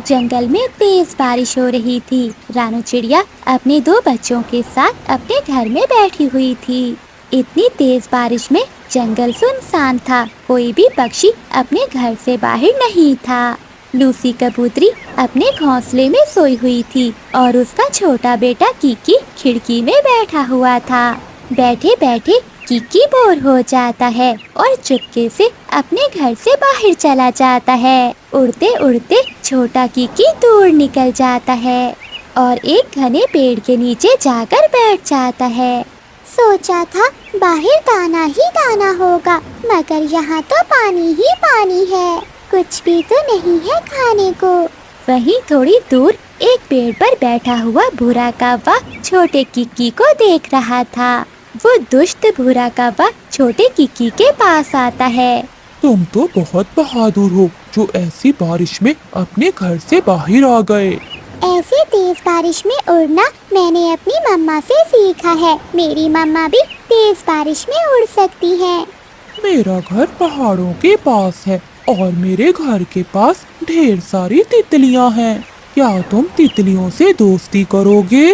जंगल में तेज बारिश हो रही थी। रानू चिड़िया अपने दो बच्चों के साथ अपने घर में बैठी हुई थी। इतनी तेज बारिश में जंगल सुनसान था, कोई भी पक्षी अपने घर से बाहर नहीं था। लूसी कबूतरी अपने घोंसले में सोई हुई थी और उसका छोटा बेटा कीकी खिड़की में बैठा हुआ था। बैठे बैठे कीकी बोर हो जाता है और चुपके से अपने घर से बाहर चला जाता है। उड़ते उड़ते छोटा कीकी दूर निकल जाता है और एक घने पेड़ के नीचे जाकर बैठ जाता है। सोचा था बाहर दाना ही दाना होगा, मगर यहाँ तो पानी ही पानी है, कुछ भी तो नहीं है खाने को। वहीं थोड़ी दूर एक पेड़ पर बैठा हुआ भूरा कौवा छोटे कीकी को देख रहा था। वो दुष्ट भूरा कौवा छोटे कीकी के पास आता है। तुम तो बहुत बहादुर हो जो ऐसी बारिश में अपने घर से बाहर आ गए। ऐसी तेज बारिश में उड़ना मैंने अपनी मम्मा से सीखा है। मेरी मम्मा भी तेज बारिश में उड़ सकती है। मेरा घर पहाड़ों के पास है और मेरे घर के पास ढेर सारी तितलियां हैं। क्या तुम तितलियों से दोस्ती करोगे?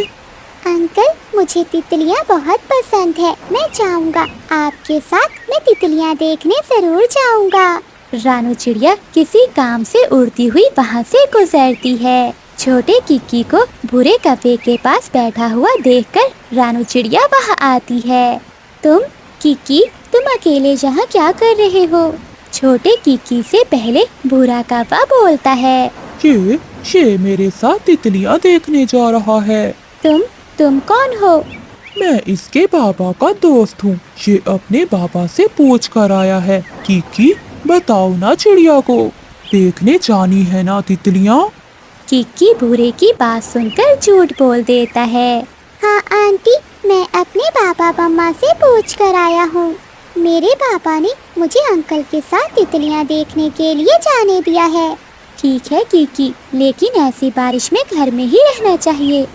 अंकल, मुझे तितलियां बहुत पसंद है, मैं जाऊंगा आपके साथ। मैं तितलियां देखने जरूर जाऊंगा। रानू चिड़िया किसी काम से उड़ती हुई वहाँ से गुजरती है। छोटे कीकी को भूरे कौवे के पास बैठा हुआ देखकर रानू चिड़िया वहाँ आती है। तुम कीकी, तुम अकेले यहाँ क्या कर रहे हो? छोटे कीकी से पहले भूरा कौवा बोलता है। ये मेरे साथ तितलियां देखने जा रहा है। तुम कौन हो? मैं इसके बाबा का दोस्त हूँ। ये अपने बाबा से पूछ कर आया है। कीकी, बताओ ना चिड़िया को, देखने जानी है ना तितलियाँ? कीकी भूरे की बात सुनकर झूठ बोल देता है। हाँ आंटी, मैं अपने पापा मम्मा से पूछ कर आया हूँ। मेरे पापा ने मुझे अंकल के साथ तितलियाँ देखने के लिए जाने दिया है। ठीक है कीकी, लेकिन ऐसी बारिश में घर में ही रहना चाहिए।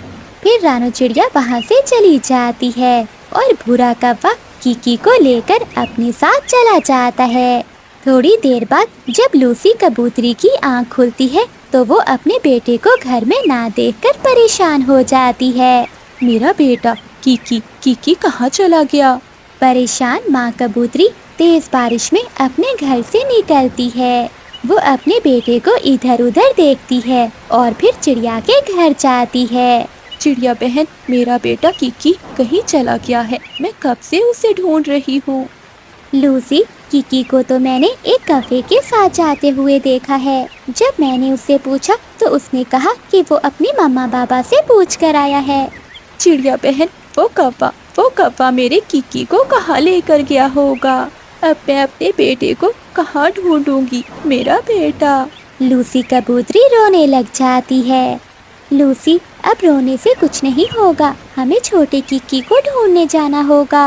फिर रानू चिड़िया वहाँ से चली जाती है और भूरा कौवा कीकी को लेकर अपने साथ चला जाता है। थोड़ी देर बाद जब लूसी कबूतरी की आंख खुलती है तो वो अपने बेटे को घर में ना देखकर परेशान हो जाती है। मेरा बेटा कीकी कहाँ चला गया? परेशान माँ कबूतरी तेज बारिश में अपने घर से निकलती है। वो अपने बेटे को इधर उधर देखती है और फिर चिड़िया के घर जाती है। चिड़िया बहन, मेरा बेटा कीकी कहीं चला गया है, मैं कब से उसे ढूंढ रही हूँ। लूसी, कीकी को तो मैंने एक कौवे के साथ जाते हुए देखा है। जब मैंने उससे पूछा तो उसने कहा कि वो अपनी मम्मा पापा से पूछ कर आया है। चिड़िया बहन, वो कौवा मेरे कीकी को कहाँ लेकर गया होगा? अब मैं अपने बेटे को कहाँ ढूंढूंगी? मेरा बेटा। लूसी कबूतरी रोने लग जाती है। लूसी, अब रोने से कुछ नहीं होगा, हमें छोटे कीकी को ढूंढने जाना होगा।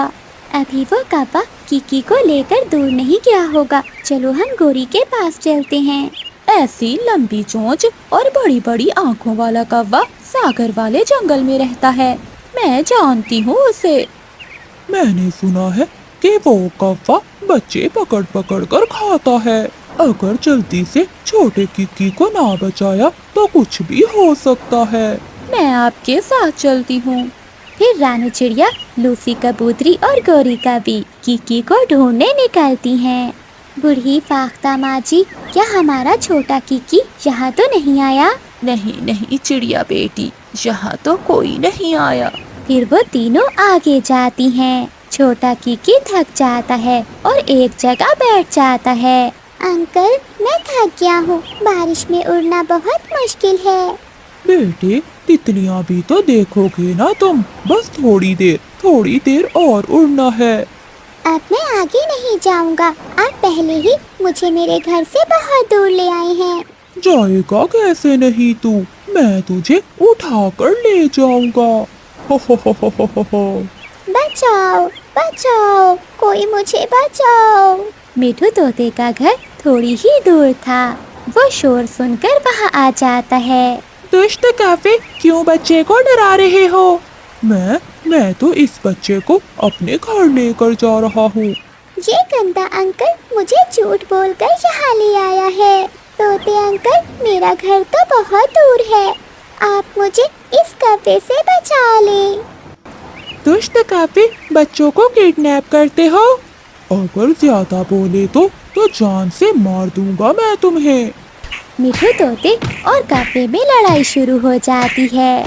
अभी वो कौवा कीकी को लेकर दूर नहीं गया होगा। चलो हम गोरी के पास चलते हैं। ऐसी लंबी चोंच और बड़ी बड़ी आँखों वाला कौवा सागर वाले जंगल में रहता है, मैं जानती हूँ उसे। मैंने सुना है कि वो कौवा बच्चे पकड़ पकड़ कर खाता है। अगर जल्दी से छोटे कीकी को ना बचाया तो कुछ भी हो सकता है। मैं आपके साथ चलती हूँ। फिर रानू चिड़िया, लूसी कबूतरी और गोरी कौवी कीकी को ढूंढने निकलती हैं। बूढ़ी फाख्ता माँ जी, क्या हमारा छोटा कीकी यहाँ तो नहीं आया? नहीं चिड़िया बेटी, यहाँ तो कोई नहीं आया। फिर वो तीनों आगे जाती हैं। छोटा कीकी थक जाता है और एक जगह बैठ जाता है। अंकल, मैं थक गया हूँ, बारिश में उड़ना बहुत मुश्किल है। बेटे, तितलियाँ भी तो देखोगे ना तुम, बस थोड़ी देर और उड़ना है। अब मैं आगे नहीं जाऊँगा, आप पहले ही मुझे मेरे घर से बहुत दूर ले आए हैं। जाएगा कैसे नहीं तू, मैं तुझे उठा कर ले जाऊंगा। हो। बचाओ बचाओ, कोई मुझे बचाओ। मिठू तोते का घर थोड़ी ही दूर था। वो शोर सुनकर वहाँ आ जाता है। दुष्ट कौवे, क्यों बच्चे को डरा रहे हो? मैं तो इस बच्चे को अपने घर लेकर जा रहा हूँ। ये गंदा अंकल मुझे झूठ बोलकर यहाँ ले आया है। तोते अंकल, मेरा घर तो बहुत दूर है, आप मुझे इस कौवे से बचा लें। दुष्ट कौवे, बच्चों को किडनैप करते हो? अगर ज्यादा बोले तो जान से मार दूंगा मैं तुम्हें। मिठू तोते और कौवे में लड़ाई शुरू हो जाती है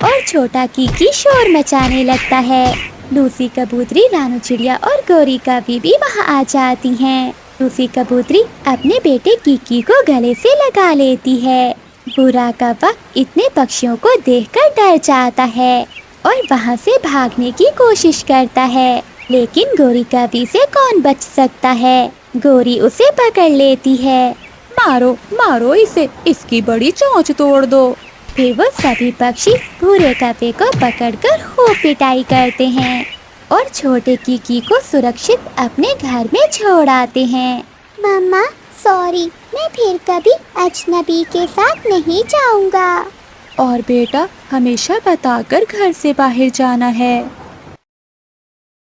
और छोटा कीकी शोर मचाने लगता है। लूसी कबूतरी, रानू चिड़िया और गौरी कौवी भी वहाँ आ जाती हैं। लूसी कबूतरी अपने बेटे कीकी को गले से लगा लेती है। बुरा कौवा इतने पक्षियों को देखकर डर जाता है और वहाँ से भागने की कोशिश करता है, लेकिन गौरी कौवी से कौन बच सकता है। गौरी उसे पकड़ लेती है। मारो मारो इसे, इसकी बड़ी चोंच तोड़ दो। फिर वो सभी पक्षी भूरे कौवे को पकड़कर खूब पिटाई करते हैं और छोटे कीकी को सुरक्षित अपने घर में छोड़ आते हैं। मम्मा सॉरी, मैं फिर कभी अजनबी के साथ नहीं जाऊंगा। और बेटा, हमेशा बताकर घर से बाहर जाना है।